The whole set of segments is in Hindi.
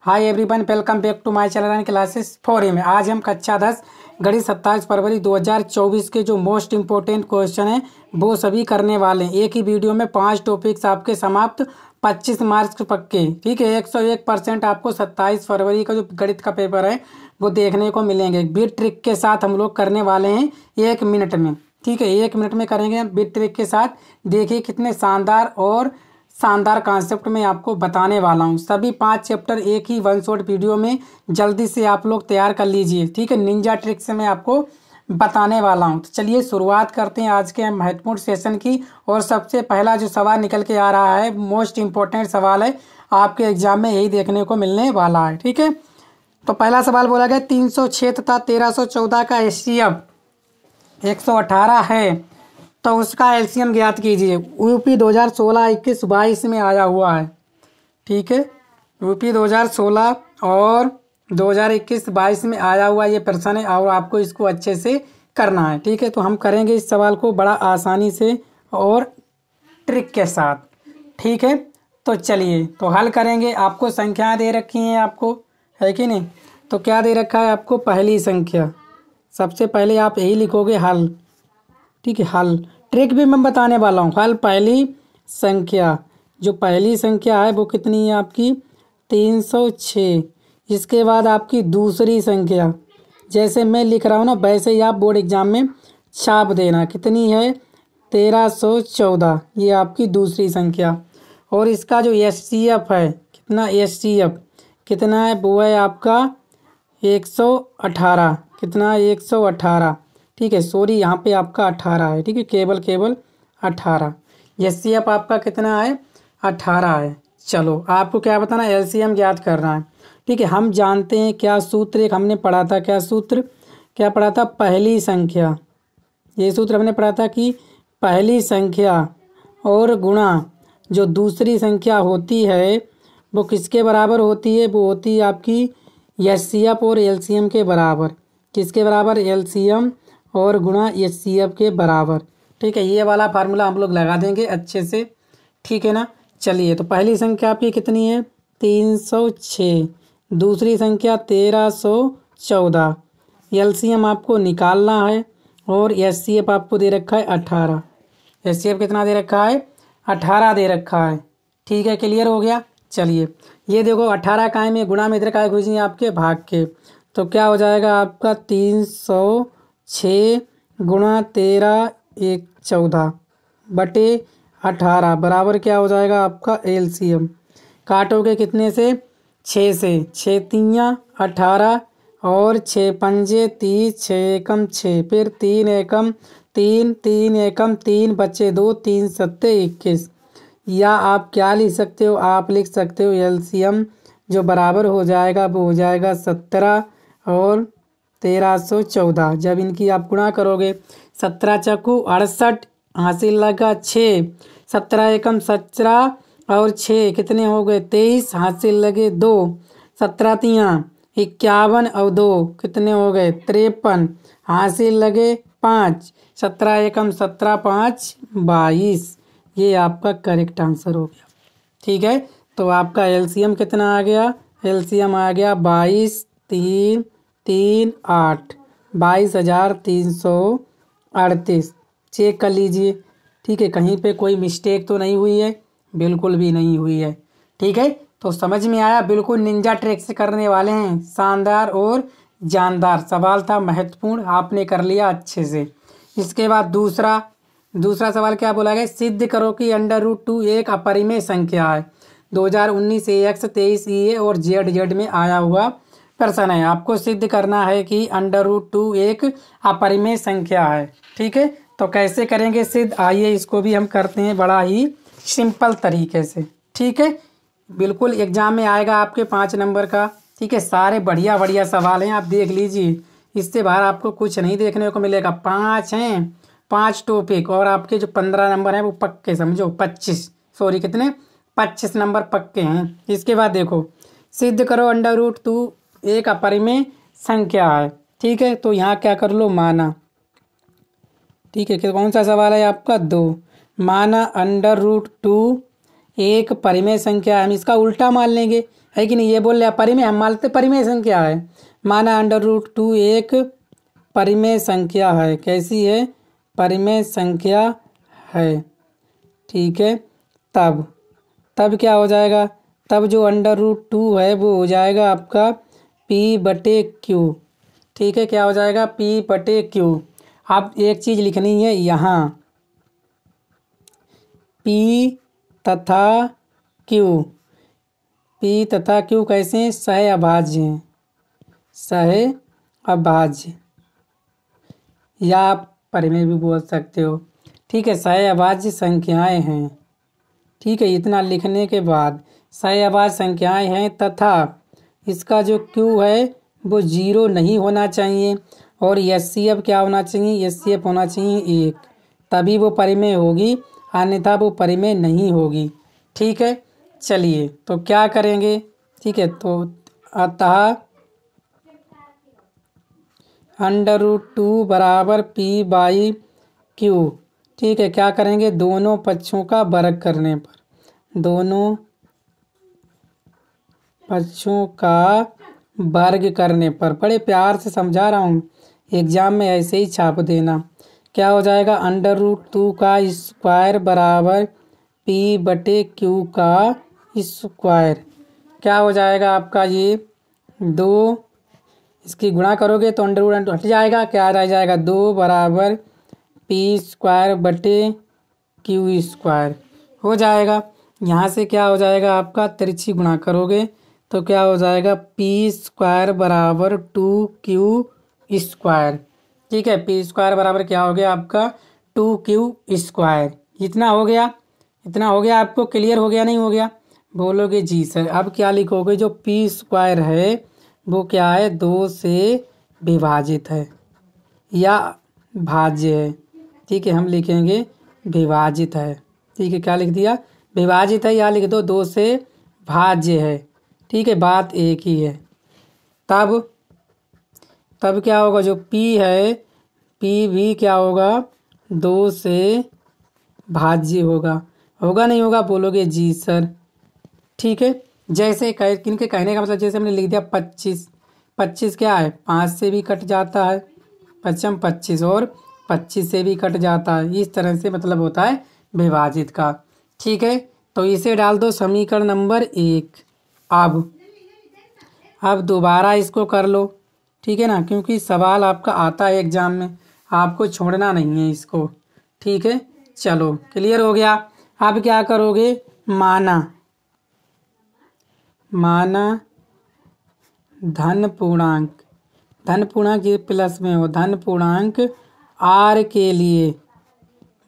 Hi everyone, welcome back to my channel and classes for में। आज हम कक्षा 10 गणित 27 फरवरी 2024 के जो मोस्ट इम्पोर्टेंट क्वेश्चन हैं वो सभी करने वाले हैं। एक ही वीडियो में 5 टॉपिक्स आपके समाप्त, 25 मार्क्स पक्के। ठीक है, 101% आपको 27 फरवरी का जो गणित का पेपर है वो देखने को मिलेंगे। बिट ट्रिक के साथ हम लोग करने वाले हैं 1 मिनट में। ठीक है, 1 मिनट में करेंगे हम बिट ट्रिक के साथ। देखिए कितने शानदार कॉन्सेप्ट में आपको बताने वाला हूँ। सभी 5 चैप्टर एक ही वन शॉट वीडियो में जल्दी से आप लोग तैयार कर लीजिए। ठीक है, निंजा ट्रिक से मैं आपको बताने वाला हूँ। तो चलिए शुरुआत करते हैं आज के महत्वपूर्ण सेशन की। और सबसे पहला जो सवाल निकल के आ रहा है, मोस्ट इम्पोर्टेंट सवाल है, आपके एग्जाम में यही देखने को मिलने वाला है। ठीक है, तो पहला सवाल बोला गया 306 तथा 1314 का एचसीएफ 118 है, तो उसका एलसीएम ज्ञात कीजिए। यूपी 2016, 21, 22 में आया हुआ है। ठीक है, यूपी 2016 और 2021, 22 में आया हुआ ये प्रश्न है और आपको इसको अच्छे से करना है। ठीक है, तो हम करेंगे इस सवाल को बड़ा आसानी से और ट्रिक के साथ। ठीक है, तो चलिए तो हल करेंगे। आपको संख्याएं दे रखी हैं, आपको है कि नहीं? तो क्या दे रखा है आपको? पहली संख्या। सबसे पहले आप यही लिखोगे हल। ठीक है, हल। ट्रिक भी मैं बताने वाला हूँ। हल पहली संख्या, जो पहली संख्या है वो कितनी है आपकी? 306। इसके बाद आपकी दूसरी संख्या, जैसे मैं लिख रहा हूँ ना वैसे ही आप बोर्ड एग्जाम में छाप देना। कितनी है? 1314। ये आपकी दूसरी संख्या। और इसका जो एचसीएफ है, कितना एचसीएफ कितना है? वो है आपका 118। कितना? 118। ठीक है, सॉरी यहाँ पे आपका 18 है। ठीक है, केवल 18। एचसीएफ आपका कितना है? 18 है। चलो आपको क्या बताना? एलसीएम ज्ञात करना है। ठीक है, हम जानते हैं क्या सूत्र एक हमने पढ़ा था। क्या सूत्र क्या पढ़ा था? पहली संख्या। ये सूत्र हमने पढ़ा था कि पहली संख्या और गुणा जो दूसरी संख्या होती है वो किसके बराबर होती है? वो होती है आपकी एचसीएफ और एलसीएम के बराबर। किसके बराबर? एलसीएम और गुणा एचसीएफ के बराबर। ठीक है, ये वाला फार्मूला हम लोग लगा देंगे अच्छे से। ठीक है ना? चलिए, तो पहली संख्या आपकी कितनी है? 306। दूसरी संख्या 1314। एलसीएम आपको निकालना है और एचसीएफ आपको दे रखा है 18। एचसीएफ कितना दे रखा है? 18 दे रखा है। ठीक है, क्लियर हो गया। चलिए ये देखो 18 काय में गुणा में इधर काय खोजिए आपके भाग के। तो क्या हो जाएगा आपका? 306 गुणा 13 1 14 बटे 18 बराबर क्या हो जाएगा आपका? एलसीएम। काटोगे कितने से? 6 से। 6 तियाँ 18 और 6 पंजे 30, 6 एकम 6, फिर 3 एकम 3, 3 एकम 3 बचे 2, 3 सत्ते 21। या आप क्या लिख सकते हो? आप लिख सकते हो एलसीएम जो बराबर हो जाएगा वो हो जाएगा 17 और 1314। जब इनकी आप गुणा करोगे 17 चक्कू 68 हासिल लगा 6, 17 एकम 17 और 6 कितने हो गए? 23 हासिल लगे 2, 17 तियाँ 51 और 2 कितने हो गए? 53 हासिल लगे 5, 17 एकम 17 5 22। ये आपका करेक्ट आंसर हो गया। ठीक है, तो आपका एलसीएम कितना आ गया? एलसीएम आ गया 22 3 3 8, 22,338। चेक कर लीजिए। ठीक है, कहीं पे कोई मिस्टेक तो नहीं हुई है? बिल्कुल भी नहीं हुई है। ठीक है, तो समझ में आया? बिल्कुल निंजा ट्रिक से करने वाले हैं। शानदार और जानदार सवाल था, महत्वपूर्ण, आपने कर लिया अच्छे से। इसके बाद दूसरा सवाल क्या बोला गया? सिद्ध करो कि √2 एक अपरिमेय संख्या है। 2019 AX 23 EA और ZZ में आया हुआ प्रश्न है। आपको सिद्ध करना है कि √2 एक अपरिमेय संख्या है। ठीक है, तो कैसे करेंगे सिद्ध? आइए इसको भी हम करते हैं बड़ा ही सिंपल तरीके से। ठीक है, बिल्कुल एग्जाम में आएगा आपके 5 नंबर का। ठीक है, सारे बढ़िया सवाल हैं, आप देख लीजिए। इससे बाहर आपको कुछ नहीं देखने को मिलेगा। 5 हैं, 5 टॉपिक, और आपके जो 15 नंबर हैं वो पक्के समझो। 25 नंबर पक्के हैं। इसके बाद देखो, सिद्ध करो √2 एक अपरिमेय संख्या है। ठीक है, तो यहाँ क्या कर लो? माना। ठीक है, कौन सा सवाल है आपका? 2। माना √2 एक परिमेय संख्या है। हम इसका उल्टा मान लेंगे। है कि नहीं। ये बोल रहा परिमेय, हम मानते परिमेय संख्या है। माना √2 एक परिमेय संख्या है। कैसी है? परिमेय संख्या है। ठीक है, तब क्या हो जाएगा? तब जो √2 है वो हो जाएगा आपका P/Q। ठीक है, क्या हो जाएगा? P/Q। अब एक चीज़ लिखनी है यहाँ, P तथा Q। P तथा Q कैसे हैं? सह अभाज्य हैं, सह अभाज्य, या आप परिमेय भी बोल सकते हो। ठीक है, सह अभाज्य संख्याएं हैं। ठीक है, इतना लिखने के बाद सह अभाज्य संख्याएं हैं तथा इसका जो Q है वो 0 नहीं होना चाहिए और HCF क्या होना चाहिए? HCF होना चाहिए 1, तभी वो परिमेय होगी, अन्यथा वो परिमेय नहीं होगी। ठीक है, चलिए तो क्या करेंगे? ठीक है, तो अतः √2 बराबर P/Q। ठीक है, क्या करेंगे? दोनों पक्षों का वर्ग करने पर, दोनों पक्षों का वर्ग करने पर, बड़े प्यार से समझा रहा हूँ, एग्जाम में ऐसे ही छाप देना। क्या हो जाएगा? √2 का स्क्वायर बराबर P/Q का स्क्वायर। क्या हो जाएगा आपका? ये 2, इसकी गुणा करोगे तो √2 हट जाएगा, क्या रह जाएगा? 2 बराबर P²/Q² हो जाएगा। यहाँ से क्या हो जाएगा आपका? तिरछी गुणा करोगे तो क्या हो जाएगा? P² बराबर 2Q²। ठीक है, P² बराबर क्या हो गया आपका? 2Q²। इतना हो गया, इतना हो गया। आपको क्लियर हो गया नहीं हो गया? बोलोगे जी सर। अब क्या लिखोगे? जो P² है वो क्या है? 2 से विभाजित है या भाज्य है। ठीक है, हम लिखेंगे विभाजित है। ठीक है, क्या लिख दिया? विभाजित है, या लिख दो 2 से भाज्य है। ठीक है, बात एक ही है। तब क्या होगा? जो P है, P भी क्या होगा? 2 से भाज्य होगा। होगा नहीं होगा? बोलोगे जी सर। ठीक है, जैसे किनके कहने का मतलब, जैसे हमने लिख दिया 25। 25 क्या है? 5 से भी कट जाता है, 25 और 25 से भी कट जाता है। इस तरह से मतलब होता है विभाजित का। ठीक है, तो इसे डाल दो समीकरण नंबर 1। अब दोबारा इसको कर लो। ठीक है ना, क्योंकि सवाल आपका आता है एग्जाम में, आपको छोड़ना नहीं है इसको। ठीक है, चलो क्लियर हो गया। अब क्या करोगे? माना धन पूर्णांक ये प्लस में हो, धन पूर्णांक R के लिए,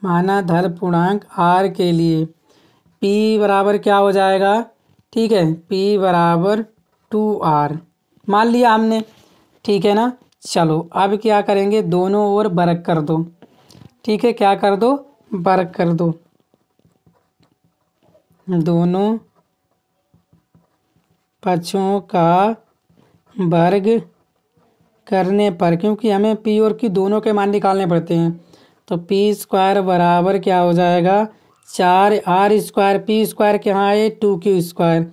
माना धन पूर्णांक R के लिए P बराबर क्या हो जाएगा? ठीक है, P बराबर 2R मान लिया हमने। ठीक है ना, चलो अब क्या करेंगे? दोनों ओर वर्ग कर दो। ठीक है, क्या कर दो? वर्ग कर दो। दोनों पक्षों का वर्ग करने पर, क्योंकि हमें P और Q दोनों के मान निकालने पड़ते हैं, तो P² बराबर क्या हो जाएगा? 4R²। P² क्या है? 2Q²,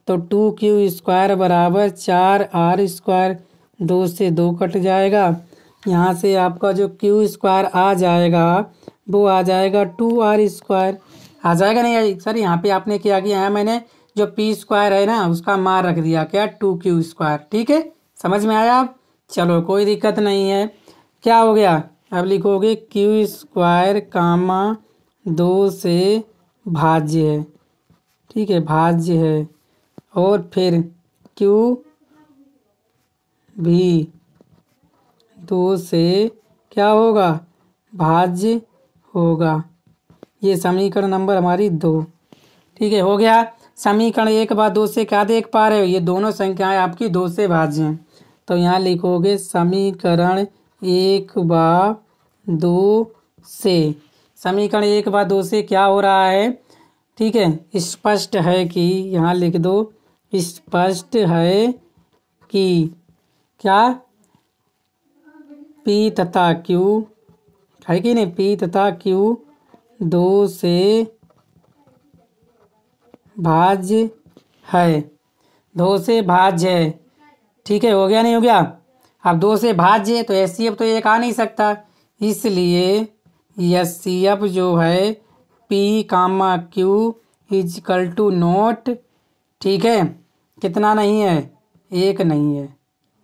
तो 2Q² बराबर 4R²। 2 से 2 कट जाएगा। यहाँ से आपका जो Q² आ जाएगा वो आ जाएगा 2R²। आ जाएगा नहीं सर? यहाँ पे आपने क्या किया है? मैंने जो P² है ना उसका मान रख दिया क्या? 2Q²। ठीक है, समझ में आया? आप चलो कोई दिक्कत नहीं है। क्या हो गया? अब लिखोगे Q² कामा 2 से भाज्य है। ठीक है, भाज्य है, और फिर Q भी 2 से क्या होगा? भाज्य होगा। ये समीकरण नंबर हमारी 2। ठीक है, हो गया। समीकरण 1/2 से क्या देख पा रहे हो? ये दोनों संख्याएं आपकी 2 से भाज्य हैं, तो यहाँ लिखोगे समीकरण 1/2 से। समीकरण 1/2 से क्या हो रहा है? ठीक है, स्पष्ट है कि, यहाँ लिख दो स्पष्ट है कि क्या? P तथा Q है कि नहीं? P तथा Q 2 से भाज्य है। 2 से भाज्य है, ठीक है, हो गया नहीं हो गया। अब 2 से भाज्य है तो एचसीएफ तो एक आ नहीं सकता, इसलिए एचसीएफ जो है P comma Q is equal to note, ठीक है, कितना नहीं है, एक नहीं है,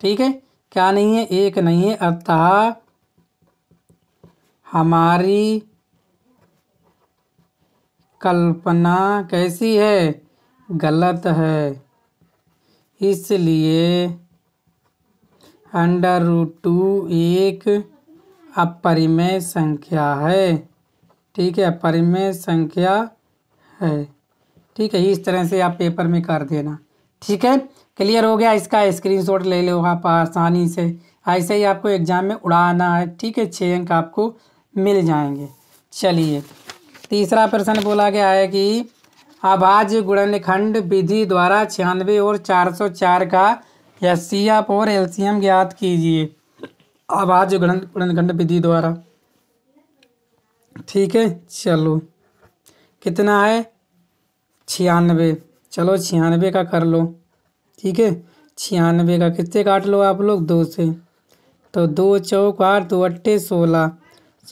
ठीक है, क्या नहीं है, एक नहीं है। अतः हमारी कल्पना कैसी है, गलत है, इसलिए √2 एक अपरिमेय संख्या है, ठीक है, अपरिमेय संख्या है, ठीक है। इस तरह से आप पेपर में कर देना, ठीक है। क्लियर हो गया, इसका स्क्रीनशॉट ले लो आप आसानी से, ऐसे ही आपको एग्जाम में उड़ाना है, ठीक है, 6 अंक आपको मिल जाएंगे। चलिए तीसरा प्रश्न बोला गया है कि अभाज्य गुणनखंड विधि द्वारा 96 और 404 का एचसीएफ और एलसीएम ज्ञात कीजिए। अभाज्य गुणनखंड विधि द्वारा, ठीक है, चलो कितना है 96, चलो 96 का कर लो, ठीक है, 96 का कितने काट लो आप लोग 2 से, तो 2 चौक 8, 2 अट्ठे 16,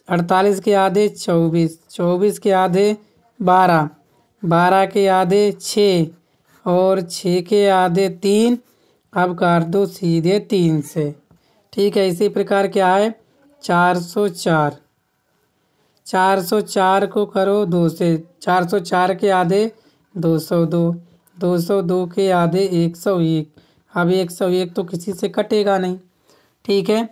48 के आधे 24, 24 के आधे 12, 12 के आधे 6 और 6 के आधे 3, अब काट दो सीधे 3 से, ठीक है। इसी प्रकार क्या है 404, 404 को करो 2 से, 404 के आधे 202, 202 के आधे 101, अब 101 तो किसी से कटेगा नहीं, ठीक है।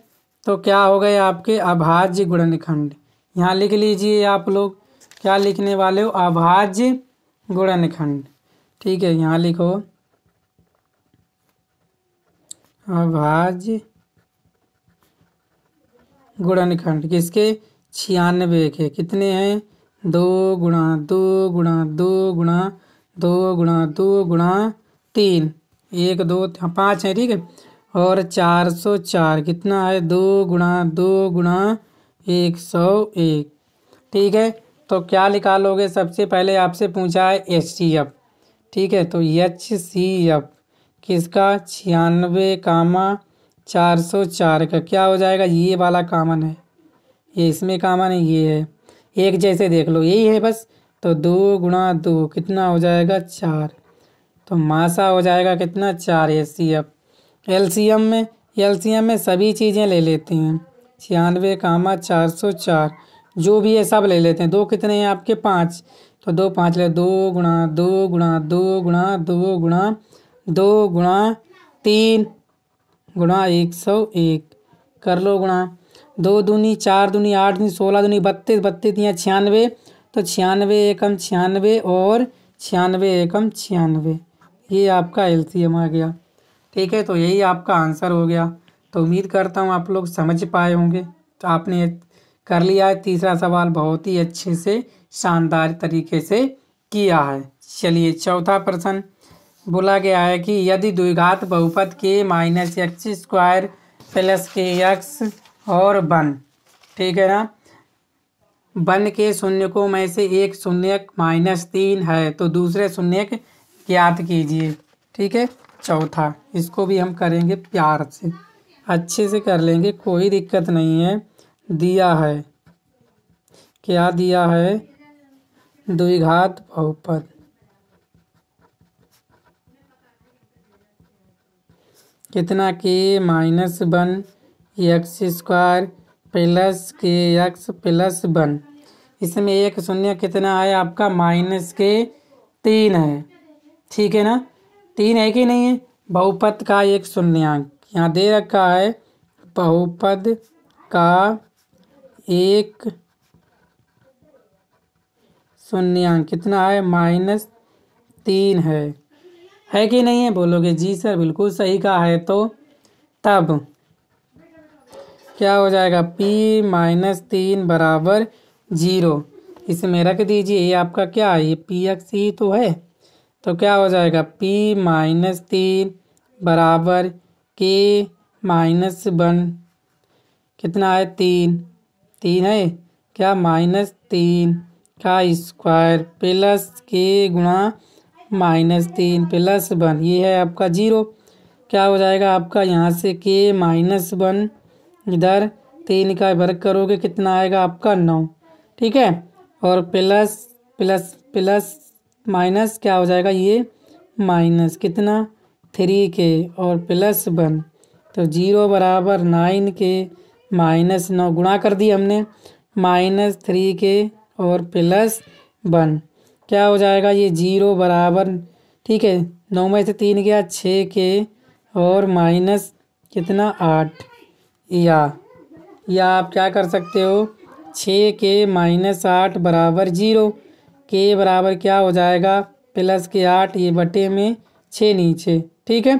तो क्या हो गए आपके अभाज्य गुणनखंड, यहाँ लिख लीजिए आप लोग, क्या लिखने वाले हो, अभाज्य गुणनखंड, ठीक है, यहाँ लिखो अभाज्य गुणनखंड किसके 96 के, कितने हैं 2 गुणा 2 गुणा 2 गुणा 2 गुणा 2 गुणा 3, 1 2 5 है, ठीक है, और 404 कितना है 2 गुणा 2 गुणा 101, ठीक है। तो क्या निकालोगे, सबसे पहले आपसे पूछा है एचसीएफ, ठीक है, तो एचसीएफ किसका 96 कामा 404 का क्या हो जाएगा, ये वाला कामन है, ये इसमें कामन है, ये है, एक जैसे देख लो यही है बस, तो 2 गुणा 2 कितना हो जाएगा 4, तो मासा हो जाएगा कितना 4 एचसीएफ। एलसीएम में सभी चीज़ें ले लेते हैं, 96 कामा 404 जो भी है सब ले लेते हैं, 2 कितने हैं आपके 5, तो 2 5 ले, 2 गुणा 2 गुणा 2 गुणा 2 गुणा 2 गुणा 3 गुणा 101, कर लो गुणा, 2 दूनी 4 दूनी 8 दूनी 16 दूनी 32, 32 यहाँ 96, तो 96 एकम 96 और 96 एकम 96, ये आपका एलसीएम आ गया, ठीक है। तो यही आपका आंसर हो गया। तो उम्मीद करता हूँ आप लोग समझ पाए होंगे, तो आपने कर लिया है। तीसरा सवाल बहुत ही अच्छे से शानदार तरीके से किया है। चलिए चौथा प्रश्न बोला गया है कि यदि द्विघात बहुपद के -x² प्लस के x और 1, ठीक है ना, 1 के शून्यकों में से एक शून्यक -3 है तो दूसरे शून्यक ज्ञात कीजिए, ठीक है। चौथा इसको भी हम करेंगे प्यार से, अच्छे से कर लेंगे, कोई दिक्कत नहीं है। दिया है, क्या दिया है, द्विघात बहुपद, कितना के -1 x² प्लस के x प्लस 1, इसमें एक शून्य कितना है आपका -3 है, ठीक है ना, 3 है कि नहीं है। बहुपद का एक शून्यांक यहाँ दे रखा है, बहुपद का एक शून्यांक कितना है -3 है कि नहीं है, बोलोगे जी सर बिल्कुल सही कहा है, तो तब क्या हो जाएगा p-3 बराबर 0, इसमें रख दीजिए, ये आपका क्या है, ये px ही तो है, तो क्या हो जाएगा p-3 बराबर k-1 कितना है 3 है, क्या -3 का स्क्वायर प्लस के गुणा -3 प्लस 1, ये है आपका 0। क्या हो जाएगा आपका यहाँ से के -1, इधर 3 का वर्ग करोगे कितना आएगा आपका 9, ठीक है। और प्लस प्लस प्लस माइनस क्या हो जाएगा ये माइनस कितना 3 के और प्लस 1, तो 0 बराबर 9 के -9 गुणा कर दी हमने -3 के और प्लस 1, क्या हो जाएगा ये 0 बराबर, ठीक है। 9 में से 3 गया 6 के और माइनस कितना 8, या आप क्या कर सकते हो 6 के -8 बराबर 0, के बराबर क्या हो जाएगा प्लस के 8, ये बटे में 6 नीचे, ठीक है।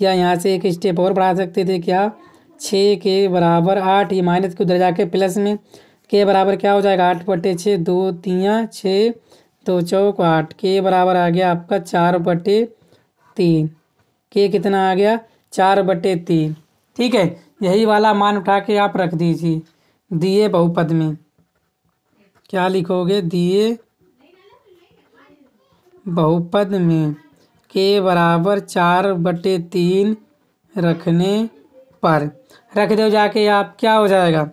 या यहाँ से एक स्टेप और बढ़ा सकते थे, क्या 6 के बराबर 8, ये माइनस के उधर जाके प्लस में, के बराबर क्या हो जाएगा 8 बटे 6, 2 3 6, 2 चौक 8, के बराबर आ गया आपका 4 बटे 3, के कितना आ गया 4 बटे 3, ठीक है। यही वाला मान उठा के आप रख दीजिए दिए बहुपद में, क्या लिखोगे दिए बहुपद में के बराबर 4 बटे 3 रखने पर रख दो जाके आप, क्या हो जाएगा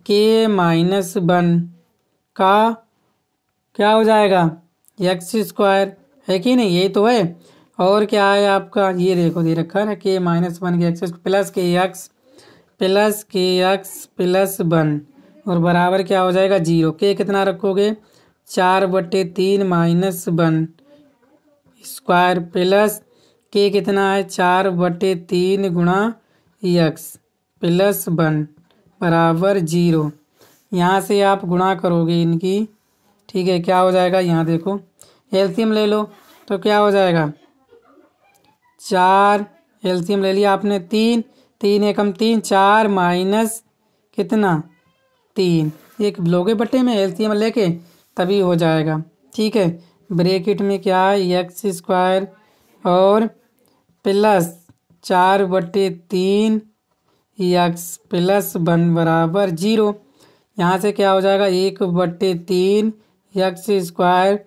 के -1 का क्या हो जाएगा x², है कि नहीं, यही तो है। और क्या है आपका ये देखो दे रखा है ना के -1 के x प्लस के x प्लस 1 और बराबर क्या हो जाएगा 0, के कितना रखोगे 4 बटे 3 -1 स्क्वायर प्लस के कितना है 4 बटे 3 गुणा x प्लस 1 बराबर 0। यहाँ से आप गुणा करोगे इनकी, ठीक है। क्या हो जाएगा यहाँ देखो एलसीएम ले लो, तो क्या हो जाएगा 4, एलसीएम ले लिया आपने 3, 3 एकम 3, 4 माइनस कितना 3, एक लोगे बटे में एलसीएम लेके तभी हो जाएगा, ठीक है। ब्रैकेट में क्या है x² और प्लस 4 बटे 3 x प्लस 1 बराबर 0। यहाँ से क्या हो जाएगा 1 बटे 3 x²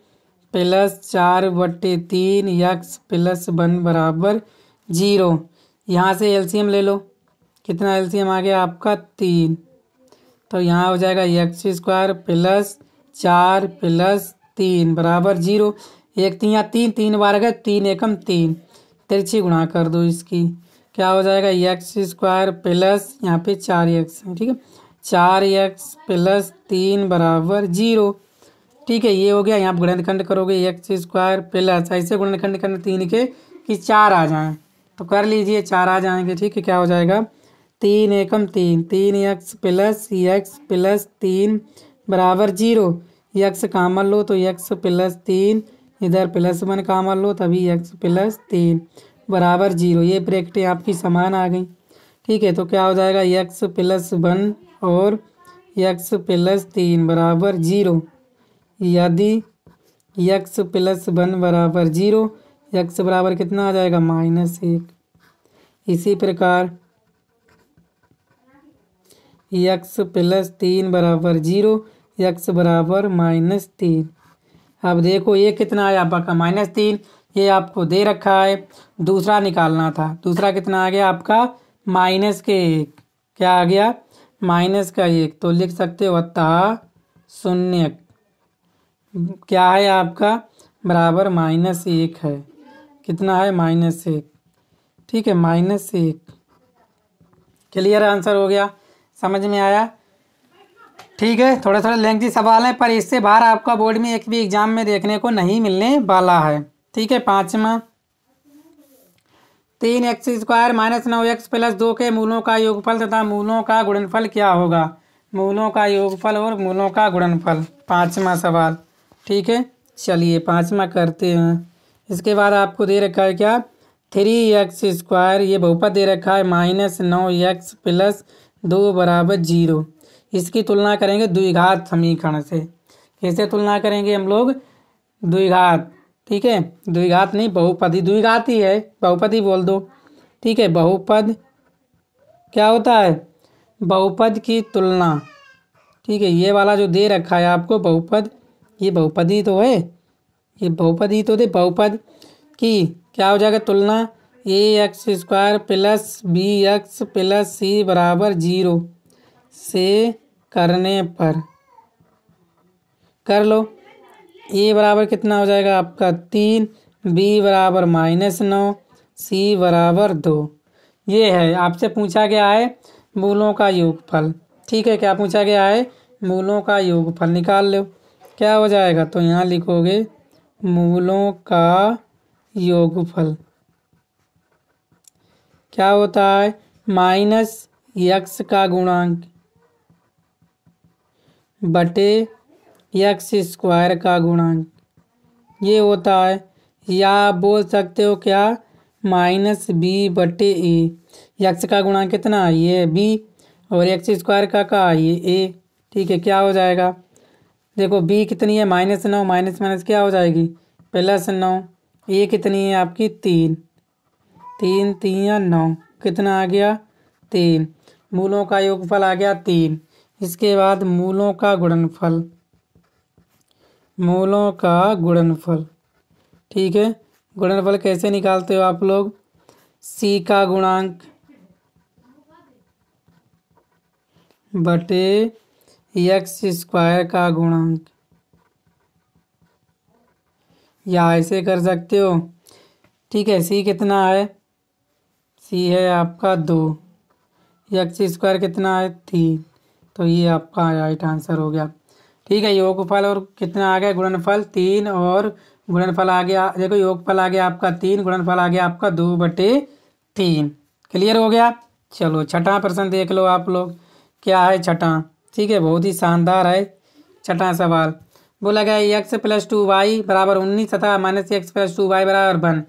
प्लस 4 बटे 3 x प्लस 1 बराबर 0। यहाँ से एलसीएम ले लो, कितना एलसीएम आ गया आपका 3, तो यहाँ हो जाएगा x² प्लस 4 प्लस 3 बराबर 0। 1 3 3, 3 बार गए 3 एकम 3, तिरछी गुणा कर दो इसकी, क्या हो जाएगा x² प्लस यहाँ पे 4x, ठीक है 4x प्लस 3 बराबर 0, ठीक है। ये हो गया। यहाँ गुणनखंड करोगे x² प्लस, ऐसे गुणनखंड करने 3 के कि 4 आ जाएं, तो कर लीजिए 4 आ जाएंगे, ठीक है। क्या हो जाएगा 3 एकम 3, 3x प्लस 3 बराबर 0, x कामन लो तो x प्लस 3, इधर प्लस 1 कामन लो तभी x प्लस 3 बराबर 0। ये ब्रैकेटें आपकी समान आ गई, ठीक है। तो क्या हो जाएगा x प्लस 1 और x प्लस 3 बराबर 0, यदि x प्लस 1 बराबर 0, x बराबर कितना आ जाएगा -1। इसी प्रकार x प्लस 3 बराबर 0, x बराबर -3। अब देखो ये कितना आया आपका -3, ये आपको दे रखा है, दूसरा निकालना था। दूसरा कितना आ गया आपका -1, क्या आ गया -1, तो लिख सकते हो अतः 0 क्या है आपका बराबर -1 है, कितना है -1, ठीक है -1। क्लियर आंसर हो गया, समझ में आया, ठीक है। थोड़े थोड़े लेंथी सवाल हैं पर इससे बाहर आपका बोर्ड में एक भी एग्जाम में देखने को नहीं मिलने वाला है, ठीक है। 5वां 3x² - 9x प्लस 2 के मूलों का योगफल तथा मूलों का गुणनफल क्या होगा। मूलों का योगफल और मूलों का गुणनफल, 5वां सवाल, ठीक है। चलिए 5वां करते हैं। इसके बाद आपको दे रखा है क्या 3x², ये बहुपद दे रखा है -9x प्लस 2 बराबर 0। इसकी तुलना करेंगे द्विघात समीकरण से। कैसे तुलना करेंगे हम लोग द्विघात, ठीक है, द्विघात नहीं बहुपदी, द्विघात ही है, बहुपद ही बोल दो, ठीक है। बहुपद क्या होता है बहुपद की तुलना, ठीक है। ये वाला जो दे रखा है आपको बहुपद, ये बहुपद ही तो है, ये बहुपद ही तो दे बहुपद। की क्या हो जाएगा तुलना a x square plus b x plus c बराबर 0 से करने पर कर लो। ए बराबर कितना हो जाएगा आपका 3, बी बराबर -9, सी बराबर 2। ये है आपसे पूछा गया है मूलों का योगफल। ठीक है, क्या पूछा गया है? मूलों का योगफल निकाल लो। क्या हो जाएगा? तो यहाँ लिखोगे मूलों का योगफल क्या होता है? -x का गुणांक बटे एक्स स्क्वायर का गुणांक, ये होता है। या आप बोल सकते हो क्या? -b/a। एक्स का गुणांक कितना है? ये b, और एक्स स्क्वायर का ये a। ठीक है, क्या हो जाएगा? देखो b कितनी है? -9, माइनस माइनस क्या हो जाएगी? +9। a कितनी है आपकी? 3, 3 3 9, कितना आ गया? 3। मूलों का योगफल आ गया 3। इसके बाद मूलों का गुणनफल, मूलों का गुणनफल। ठीक है, गुणनफल कैसे निकालते हो आप लोग? c का गुणांक बटे एक्स स्क्वायर का गुणांक, या ऐसे कर सकते हो। ठीक है, c कितना है? c है आपका 2, एक्स स्क्वायर कितना है? 3। तो ये आपका राइट आंसर हो गया। ठीक है, योगफल और कितना आ गया? गुणनफल 3, और गुणनफल आ गया, देखो योगफल आ गया आपका 3, गुणनफल आ गया आपका 2/3। क्लियर हो गया? चलो छठा प्रश्न देख लो आप लोग। क्या है छठा? ठीक है, बहुत ही शानदार है छठा सवाल। बोला गया x+2y बराबर 19 तथा -x+2y बराबर 1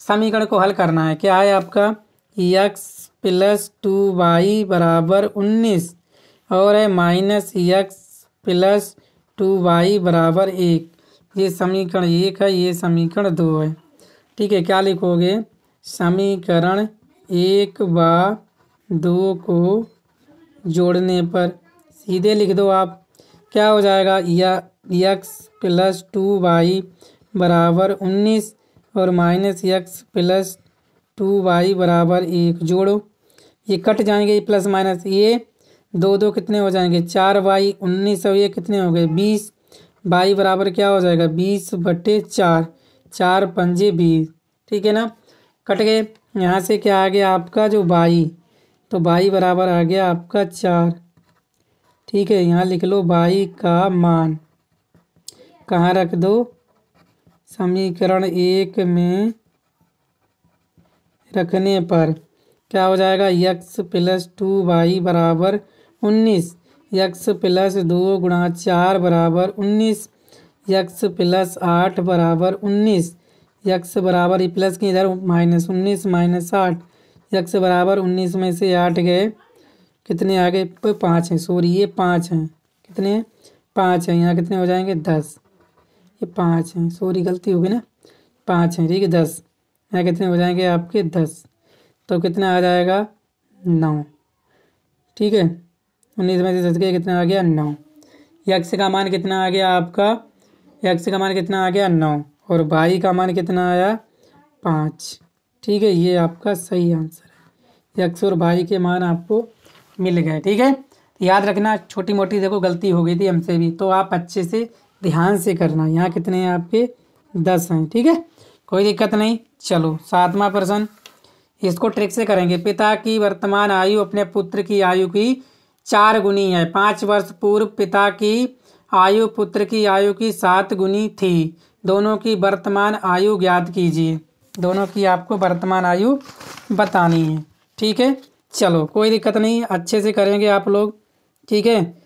समीकरण को हल करना है। क्या है आपका? x+2y बराबर 19 और है -x+2y बराबर 1। ये समीकरण 1 है, ये समीकरण 2 है। ठीक है, क्या लिखोगे? समीकरण 1 व 2 को जोड़ने पर सीधे लिख दो आप। क्या हो जाएगा? या x+2y बराबर 19 और -x+2y बराबर 1 जोड़ो। ये कट जाएंगे, प्लस माइनस, ये 2 2 कितने हो जाएंगे? 4y, 19 और ये कितने हो गए? 20। y बराबर क्या हो जाएगा? 20/4, 4 पंजे 20। ठीक है ना, कट गए। यहाँ से क्या आ गया आपका जो y, तो y बराबर आ गया आपका 4। ठीक है, यहाँ लिख लो y का मान, कहाँ रख दो? समीकरण 1 में रखने पर क्या हो जाएगा? x+2y बराबर 19, x+2 गुणा 4 बराबर 19, x+8 बराबर 19, x बराबर प्लस की इधर -19 -8, x बराबर 19 में से 8 गए, कितने आ गए? 5 हैं, सॉरी ये 5 हैं। कितने हैं? 5 हैं। यहाँ कितने हो जाएंगे? 10। ये 5 हैं, सॉरी गलती होगी ना, 5 हैं। ठीक है, 10। यहाँ कितने हो जाएंगे आपके? 10। तो कितना आ जाएगा? 9। ठीक है, 19 में से 10 गए, कितना आ गया? 9। एक्स का मान कितना आ गया आपका? एक्स का मान कितना आ गया? 9। और वाई का मान कितना आया? 5। ठीक है, ये आपका सही आंसर है। एक्स और वाई के मान आपको मिल गए। ठीक है, तो याद रखना, छोटी मोटी देखो गलती हो गई थी हमसे भी, तो आप अच्छे से ध्यान से करना। यहाँ कितने हैं आपके? 10 हैं। ठीक है, कोई दिक्कत नहीं। चलो 7वां प्रश्न, इसको ट्रिक से करेंगे। पिता की वर्तमान आयु अपने पुत्र की आयु की 4 गुनी है। 5 वर्ष पूर्व पिता की आयु पुत्र की आयु की 7 गुनी थी। दोनों की वर्तमान आयु ज्ञात कीजिए। दोनों की आपको वर्तमान आयु बतानी है। ठीक है, चलो कोई दिक्कत नहीं, अच्छे से करेंगे आप लोग। ठीक है,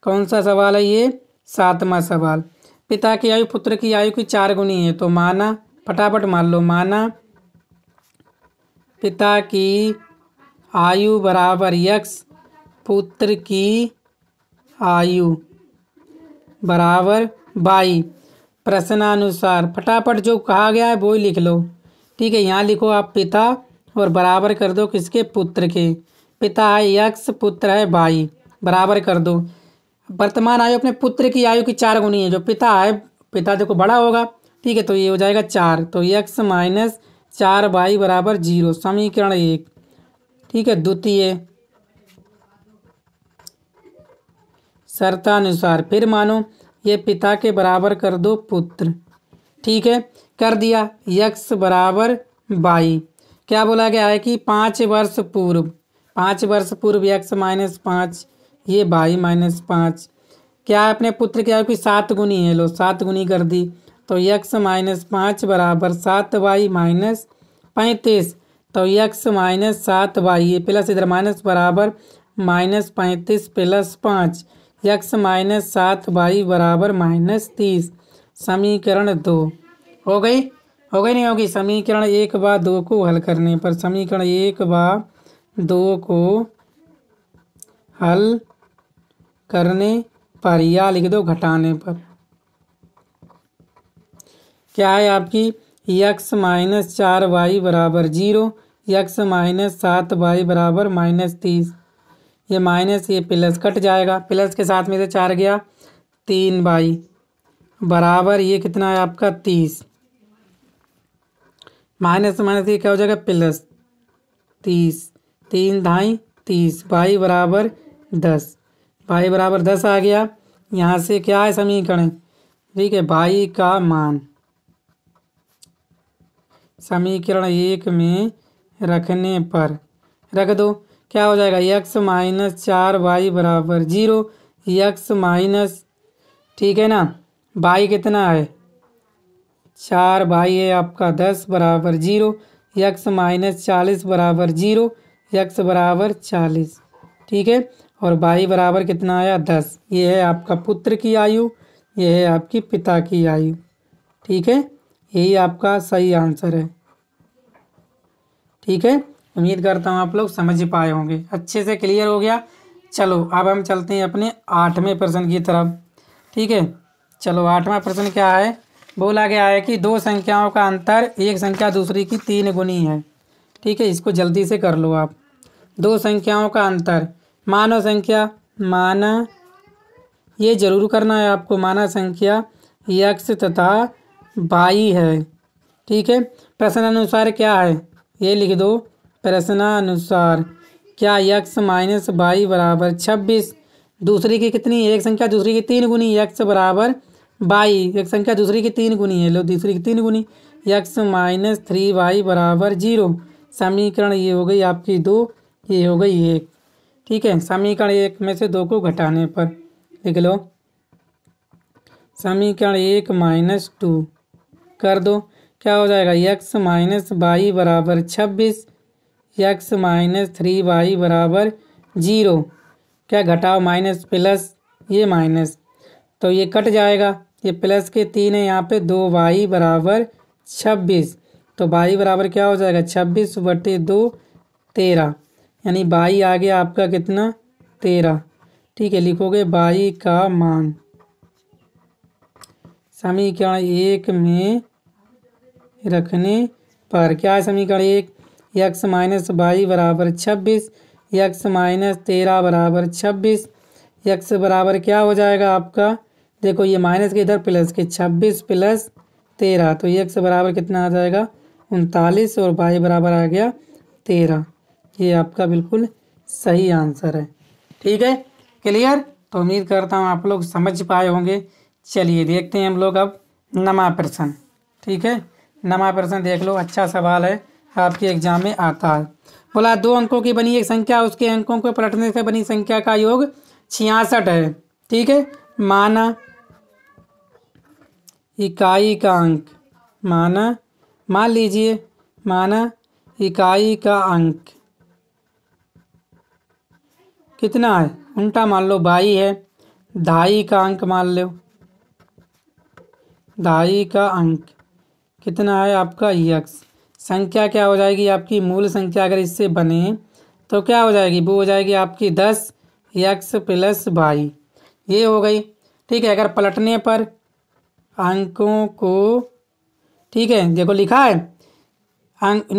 कौन सा सवाल है ये? 7वां सवाल। पिता की आयु पुत्र की आयु की 4 गुनी है, तो माना, फटाफट मान लो, माना पिता की आयु बराबर x, पुत्र की आयु बराबर y। प्रश्नानुसार फटाफट जो कहा गया है वो ही लिख लो। ठीक है, यहाँ लिखो आप पिता और बराबर कर दो किसके? पुत्र के। पिता है x, पुत्र है y, बराबर कर दो। वर्तमान आयु अपने पुत्र की आयु की 4 गुनी है। जो पिता है, पिता देखो बड़ा होगा, ठीक है, तो ये हो जाएगा 4। तो x माइनस 4y बराबर 0, समीकरण 1। ठीक है, द्वितीय शर्तानुसार फिर मानो ये पिता के बराबर कर दो पुत्र। ठीक है, कर दिया। x बराबर y, क्या बोला गया है कि 5 वर्ष पूर्व, 5 वर्ष पूर्व x माइनस 5, ये y माइनस 5। क्या है अपने पुत्र, क्या है कि 7 गुनी है, लो 7 गुनी कर दी। तो x माइनस 5 बराबर 7y माइनस 35। तो x माइनस 7y, ये प्लस इधर माइनस बराबर minus 35 plus 5, x minus 7y बराबर माइनस 30, समीकरण 2। हो गई? हो गई नहीं होगी? समीकरण 1 व 2 को हल करने पर, समीकरण 1 व 2 को हल करने पर, या लिख दो घटाने पर, क्या है आपकी x माइनस 4y बराबर 0, x माइनस 7y बराबर माइनस 30। ये माइनस ये प्लस कट जाएगा, प्लस के साथ में से 4 गया, 3y बराबर ये कितना है आपका 30, माइनस माइनस ये क्या हो जाएगा प्लस 30, 3 ढाई 30, y बराबर 10, y बराबर 10 आ गया। यहाँ से क्या है समीकरण, ठीक है, y का मान समीकरण 1 में रखने पर रख दो, क्या हो जाएगा x माइनस 4y बराबर 0, x माइनस, ठीक है ना, y कितना है 4y है आपका 10 बराबर 0, x माइनस 40 बराबर 0, x बराबर 40। ठीक है, और y बराबर कितना आया 10। ये है आपका पुत्र की आयु, ये है आपकी पिता की आयु। ठीक है, यही आपका सही आंसर है। ठीक है, उम्मीद करता हूँ आप लोग समझ पाए होंगे, अच्छे से क्लियर हो गया। चलो अब हम चलते हैं अपने 8वें प्रश्न की तरफ। ठीक है, चलो 8वां प्रश्न क्या है, बोला गया है कि दो संख्याओं का अंतर एक संख्या दूसरी की 3 गुनी है। ठीक है, इसको जल्दी से कर लो आप। दो संख्याओं का अंतर, मानव संख्या, माना, ये जरूर करना है आपको, माना संख्या x तथा y है। ठीक है, प्रश्नानुसार क्या है, ये लिख दो, प्रश्नानुसार क्या x माइनस y बराबर 26, दूसरी की कितनी, एक संख्या दूसरी की 3 गुनी, x बराबर y, एक संख्या दूसरी की 3 गुनी है, लो दूसरी की 3 गुनी, x माइनस 3y बराबर 0। समीकरण ये हो गई आपकी 2, ये हो गई 1। ठीक है, समीकरण 1 में से 2 को घटाने पर लिख लो, समीकरण 1 माइनस 2 कर दो, क्या हो जाएगा x माइनस y बराबर 26, x माइनस 3y बराबर 0। क्या घटाओ, माइनस प्लस, ये माइनस, तो ये कट जाएगा, ये प्लस के 3 है यहाँ पे, 2y बराबर 26। तो y बराबर क्या हो जाएगा 26/2, 13, यानी y आ गया आपका कितना 13। ठीक है, लिखोगे y का मान समीकरण 1 में रखने पर, क्या है समीकरण 1, x माइनस y बराबर 26, x माइनस 13 बराबर 26, x बराबर क्या हो जाएगा आपका, देखो ये माइनस के इधर प्लस के, 26 प्लस 13, तो x बराबर कितना आ जाएगा 39, और y बराबर आ गया 13। ये आपका बिल्कुल सही आंसर है। ठीक है, क्लियर? तो उम्मीद करता हूँ आप लोग समझ पाए होंगे। चलिए देखते हैं हम लोग अब नमा प्रश्न। ठीक है, नमा प्रश्न देख लो, अच्छा सवाल है, आपके एग्जाम में आता है। बोला 2 अंकों की बनी एक संख्या, उसके अंकों को पलटने से बनी संख्या का योग 66 है। ठीक है, माना इकाई का अंक, माना, मान लीजिए, माना इकाई का अंक कितना है, उल्टा मान लो y है, दहाई का अंक मान लो, दहाई का अंक कितना है आपका x। संख्या क्या हो जाएगी आपकी, मूल संख्या अगर इससे बने तो क्या हो जाएगी, वो हो जाएगी आपकी 10x प्लस y, ये हो गई। ठीक है, अगर पलटने पर अंकों को, ठीक है देखो लिखा है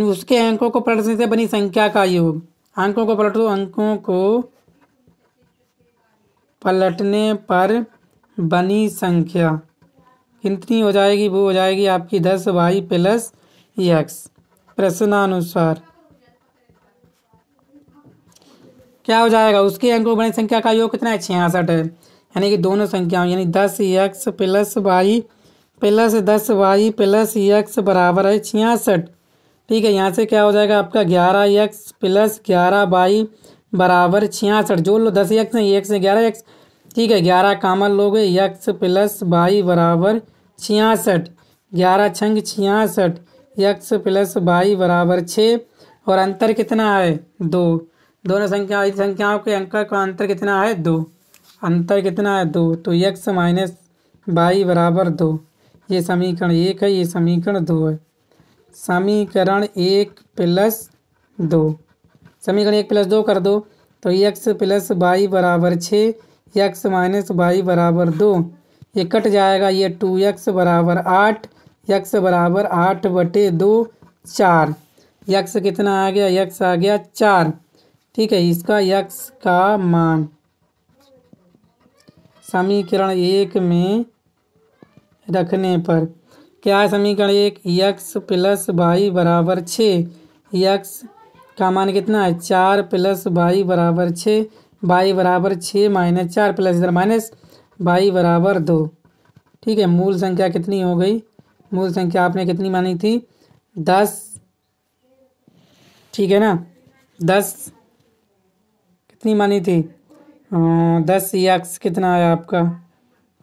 उसके अंकों को पलटने से बनी संख्या का योग, अंकों को पलटो, अंकों को पलटने पर बनी संख्या कितनी हो जाएगी, वो हो जाएगी आपकी 10y प्लस x। प्रश्नानुसार क्या हो जाएगा, उसके अंकों बड़ी संख्या का योग कितना है, 66 है। यानी कि दोनों संख्याओं यानी 10x plus y plus 10y plus x बराबर है 66। ठीक है, यहाँ से क्या हो जाएगा आपका 11x प्लस 11y बराबर 66। जोड़ लो 10x है, एक से 11x। ठीक है, 11 कामन लोगे, x प्लस y बराबर 66। 11 छंग 66, x प्लस y बराबर 6। और अंतर कितना है, 2। दोनों संख्याओं के अंक का अंतर कितना है, 2। अंतर कितना है, 2। तो x माइनस y बराबर 2। ये समीकरण 1 है, ये समीकरण 2 है। समीकरण 1 प्लस 2, समीकरण 1 प्लस 2 कर दो तो x प्लस y बराबर 6, x माइनस y बराबर 2। ये कट जाएगा, ये 2x बराबर 8, x बराबर 8/2 4। x कितना आ गया, x आ गया 4। ठीक है, इसका x का मान समीकरण 1 में रखने पर क्या है, समीकरण 1 x प्लस y बराबर 6, x का मान कितना है 4 प्लस y बराबर 6, y बराबर 6 माइनस 4 प्लस इधर माइनस y बराबर 2। ठीक है, मूल संख्या कितनी हो गई, मूल संख्या आपने कितनी मानी थी, 10। ठीक है ना, 10 कितनी मानी थी, 10x कितना आया आपका।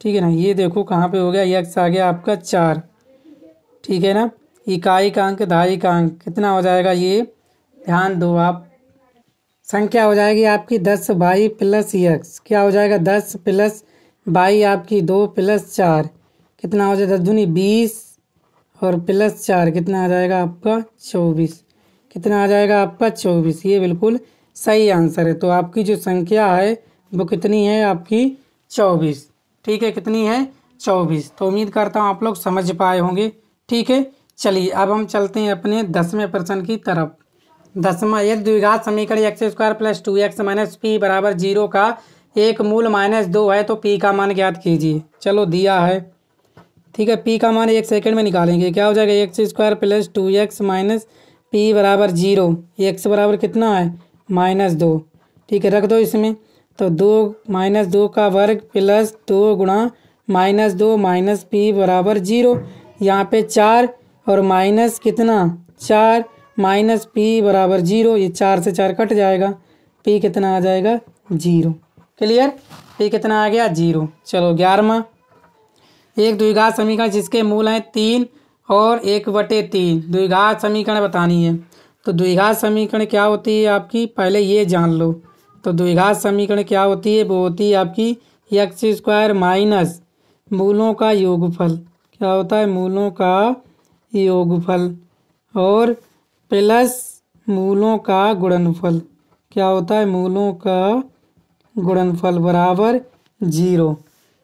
ठीक है ना, ये देखो कहाँ पे हो गया, x आ गया आपका 4। ठीक है ना, इकाई का अंक दहाई का अंक कितना हो जाएगा, ये ध्यान दो आप। संख्या हो जाएगी आपकी 10y प्लस x। क्या हो जाएगा, 10 प्लस y आपकी 2 प्लस 4 कितना हो जाएगा, 10 दूनी 20 और प्लस 4 कितना आ जाएगा आपका 24। कितना आ जाएगा आपका 24। ये बिल्कुल सही आंसर है। तो आपकी जो संख्या है वो कितनी है आपकी 24। ठीक है, कितनी है 24। तो उम्मीद करता हूँ आप लोग समझ पाए होंगे। ठीक है, चलिए अब हम चलते हैं अपने 10वें प्रश्न की तरफ। 10वां, एक द्विघात समीकरण x² plus 2x minus p बराबर 0 का एक मूल -2 है तो p का मान ज्ञात कीजिए। चलो दिया है। ठीक है, p का मान 1 सेकंड में निकालेंगे। क्या हो जाएगा, x² plus 2x minus p बराबर 0। x बराबर कितना है, -2। ठीक है, रख दो इसमें। तो 2 -2 का वर्ग प्लस 2 गुणा -2 माइनस p बराबर 0। यहाँ पे 4 और माइनस कितना 4 माइनस p बराबर 0। ये 4 से 4 कट जाएगा, p कितना आ जाएगा 0। क्लियर, p कितना आ गया 0। चलो 11वां, एक द्विघात समीकरण जिसके मूल हैं 3 और 1/3। द्विघात समीकरण बतानी है। तो द्विघात समीकरण क्या होती है आपकी, पहले ये जान लो। तो द्विघात समीकरण क्या होती है, वो होती है आपकी x² माइनस मूलों का योगफल। क्या होता है, मूलों का योगफल और प्लस मूलों का गुणनफल। क्या होता है, मूलों का गुणनफल बराबर 0।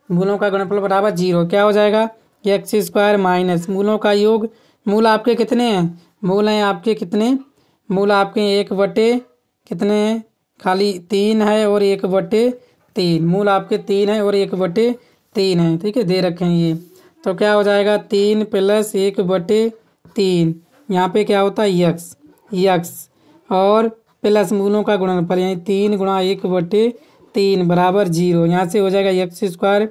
मूलों का गुणनफल बराबर 0। क्या हो जाएगा, x² माइनस मूलों का योग। मूल आपके कितने हैं, मूल हैं आपके कितने, मूल आपके 1/, कितने हैं, खाली 3 है और 1/3। मूल आपके 3 है और 1/3 है। ठीक है, दे रखे हैं ये। तो क्या हो जाएगा 3 प्लस 1/3। यहाँ पे क्या होता है x और प्लस मूलों का गुणनफल यानी 3 गुणा 1/3 बराबर 0। यहाँ से हो जाएगा x²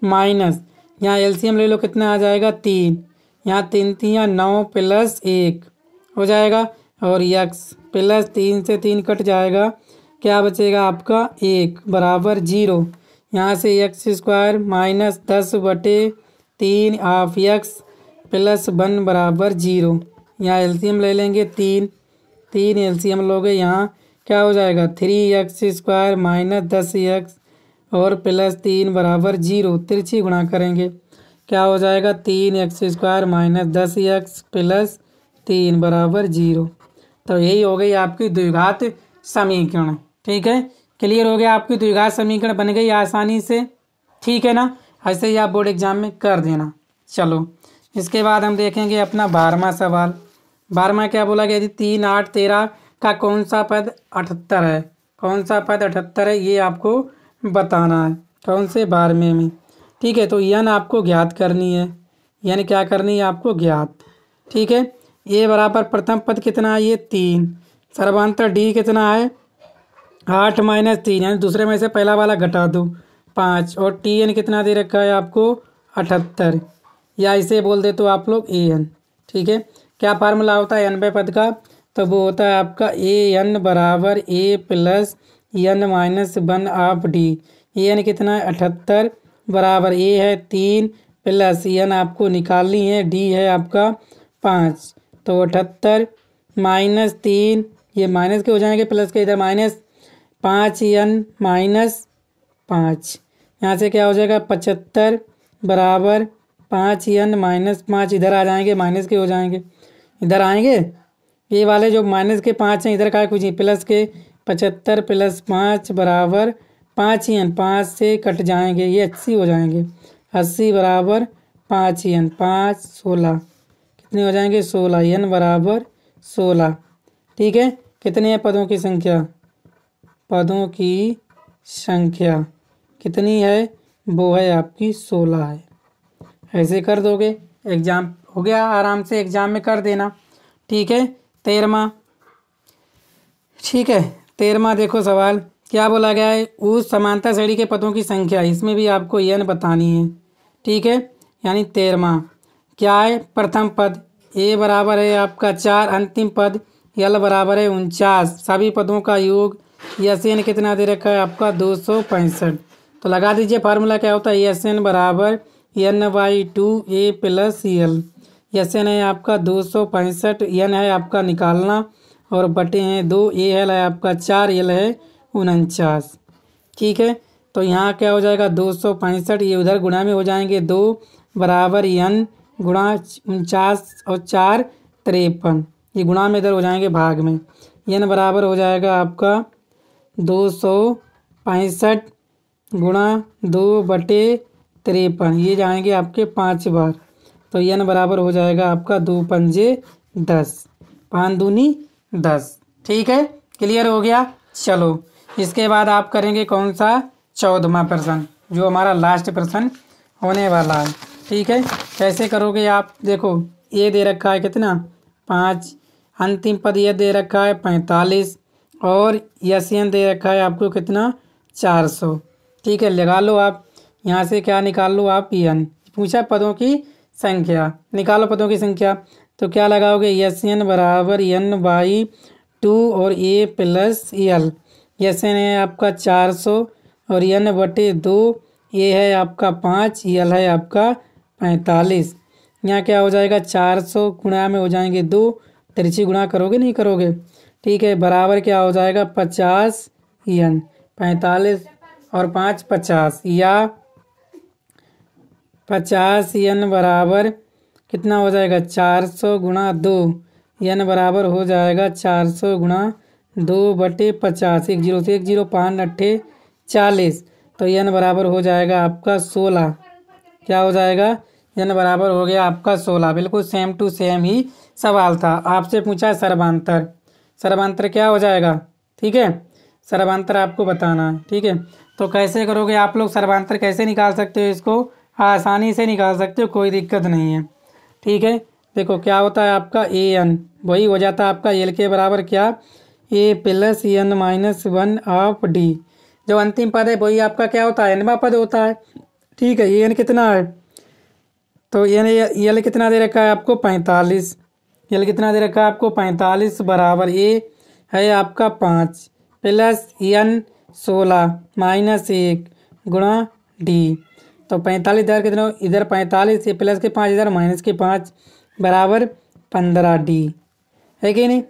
माइनस, यहाँ एलसीएम ले लो, कितना आ जाएगा 3। यहाँ 3 3 9 प्लस 1 हो जाएगा और x प्लस 3 से 3 कट जाएगा। क्या बचेगा आपका 1 बराबर 0। यहाँ से x² minus 10/3 of x plus 1 बराबर 0। यहाँ एलसीएम ले लेंगे, 3 एलसीएम लोगे, यहाँ क्या हो जाएगा 3x² माइनस 10x और प्लस 3 बराबर 0। तिरछी गुणा करेंगे, क्या हो जाएगा 3x² माइनस 10x प्लस 3 बराबर 0। तो यही हो गई आपकी द्विघात समीकरण। ठीक है, क्लियर हो गया, आपकी द्विघात समीकरण बन गई आसानी से। ठीक है ना, ऐसे ही आप बोर्ड एग्जाम में कर देना। चलो इसके बाद हम देखेंगे अपना 12वां सवाल। 12वां क्या बोला गया, यदि 3 8 13 का कौन सा पद 78 है, कौन सा पद 78 है ये आपको बताना है। कौन से 12वें में। ठीक है, तो यन आपको ज्ञात करनी है। यानी क्या करनी है आपको ज्ञात। ठीक है, ए बराबर प्रथम पद कितना है, ये 3। सर्वांतर डी कितना है 8 माइनस 3, यानी दूसरे में से पहला वाला घटा दो 5, और टी एन कितना दे रखा है आपको 78, या इसे बोल दे तो आप लोग ए एन। ठीक है, क्या फार्मूला होता है 90 पद का, तो वो होता है आपका ए एन बराबर a plus n minus 1 of d. A n कितना है 78 बराबर ए है 3 प्लस एन आपको निकालनी है, डी है आपका 5, तो 78 माइनस 3, ये माइनस के हो जाएंगे प्लस के इधर माइनस 5 एन माइनस 5, यहाँ से क्या हो जाएगा 75 बराबर 5 एन माइनस 5, इधर आ जाएंगे माइनस के हो जाएंगे, इधर आएंगे ये वाले जो माइनस के 5 हैं इधर का कुछ नहीं, प्लस के 75 प्लस 5 बराबर 5 एन, 5 से कट जाएंगे ये 80 हो जाएंगे, 80 बराबर 5 एन 5 16, कितने हो जाएंगे 16, एन बराबर 16। ठीक है, कितने हैं पदों की संख्या, पदों की संख्या कितनी है, वो है आपकी 16 है। ऐसे कर दोगे, एग्जाम हो गया, आराम से एग्जाम में कर देना। ठीक है, 13वां। ठीक है, 13वां देखो सवाल क्या बोला गया है, उस समांतर श्रेणी के पदों की संख्या, इसमें भी आपको एन बतानी है। ठीक है, यानी 13वां क्या है, प्रथम पद ए बराबर है आपका 4, अंतिम पद यल बराबर है 49, सभी पदों का योग, यस एन कितना दे रखा है आपका 265। तो लगा दीजिए फार्मूला क्या होता है, यस एन बराबर n by 2 a plus l. S n है आपका 265, एन है आपका निकालना और बटे हैं 2, ए एल है आपका 4, एल है 49। ठीक है, तो यहाँ क्या हो जाएगा 265, ये उधर गुणा में हो जाएंगे 2 बराबर एन गुणा 49 और 4 53, ये गुणा में इधर हो जाएंगे भाग में, एन बराबर हो जाएगा आपका 265 गुणा 2 बटे 53, ये जाएंगे आपके 5 बार, तो एन बराबर हो जाएगा आपका 2 पंजे 10, 5 दूनी 10। ठीक है, क्लियर हो गया। चलो इसके बाद आप करेंगे कौन सा 14वां प्रश्न, जो हमारा लास्ट प्रश्न होने वाला है। ठीक है, कैसे करोगे आप, देखो ये दे रखा है कितना 5, अंतिम पद ये दे रखा है 45, और यस एन दे रखा है आपको कितना 400। ठीक है, लगा लो आप, यहाँ से क्या निकाल लो आप एन, पूछा पदों की संख्या, निकालो पदों की संख्या, तो क्या लगाओगे यस एन बराबर एन बाई 2 और ए प्लस एल। यस एन है आपका 400 और एन बटे 2, ए है आपका 5, एल है आपका 45, यहाँ क्या हो जाएगा 400 गुणा में हो जाएंगे 2, तिरछी गुणा करोगे नहीं करोगे। ठीक है, बराबर क्या हो जाएगा 50 एन, 45 और 5 50, या 50 एन बराबर कितना हो जाएगा 400 गुणा 2, एन बराबर हो जाएगा 400 गुणा 2 बटे 50, 1 0 से 1 0, 5 अट्ठे 40, तो एन बराबर हो जाएगा आपका 16। क्या हो जाएगा, एन बराबर हो गया आपका 16। बिल्कुल सेम टू सेम ही सवाल था, आपसे पूछा है सर्वांतर, सर्वांतर क्या हो जाएगा। ठीक है, सर्वांतर आपको बताना है। ठीक है, तो कैसे करोगे आप लोग, सर्वांतर कैसे निकाल सकते हो, इसको आसानी से निकाल सकते हो, कोई दिक्कत नहीं है। ठीक है, देखो क्या होता है आपका ए एन, वही हो जाता है आपका एल के बराबर क्या, a plus n minus 1 of d. जो अंतिम पद है वही आपका क्या होता है, एनवा पद होता है। ठीक है, एन कितना है, तो एन एल कितना दे रखा है आपको 45, एल कितना दे रखा है आपको 45 बराबर ए है आपका 5 प्लस एन 16 माइनस 1 गुणा डी। तो 45 इधर कितना, इधर 45, ये प्लस के 5 इधर माइनस के 5 बराबर 15 डी, है कि नहीं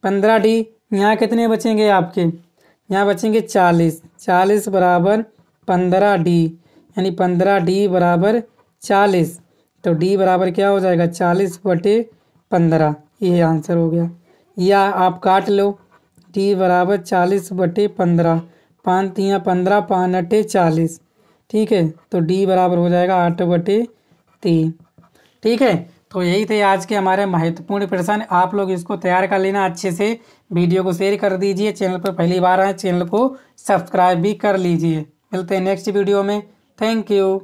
15 डी। यहाँ कितने बचेंगे आपके, यहाँ बचेंगे 40, 40 बराबर 15 डी, यानी 15 डी बराबर 40, तो डी बराबर क्या हो जाएगा 40 बटे 15, ये आंसर हो गया। या आप काट लो, डी बराबर 40 बटे 15, 5 3 15, 5 अट्ठे 40। ठीक है, तो डी बराबर हो जाएगा 8 बटे 3। ठीक है, तो यही थे आज के हमारे महत्वपूर्ण प्रश्न, आप लोग इसको तैयार कर लेना अच्छे से, वीडियो को शेयर कर दीजिए, चैनल पर पहली बार आए चैनल को सब्सक्राइब भी कर लीजिए। मिलते हैं नेक्स्ट वीडियो में, थैंक यू।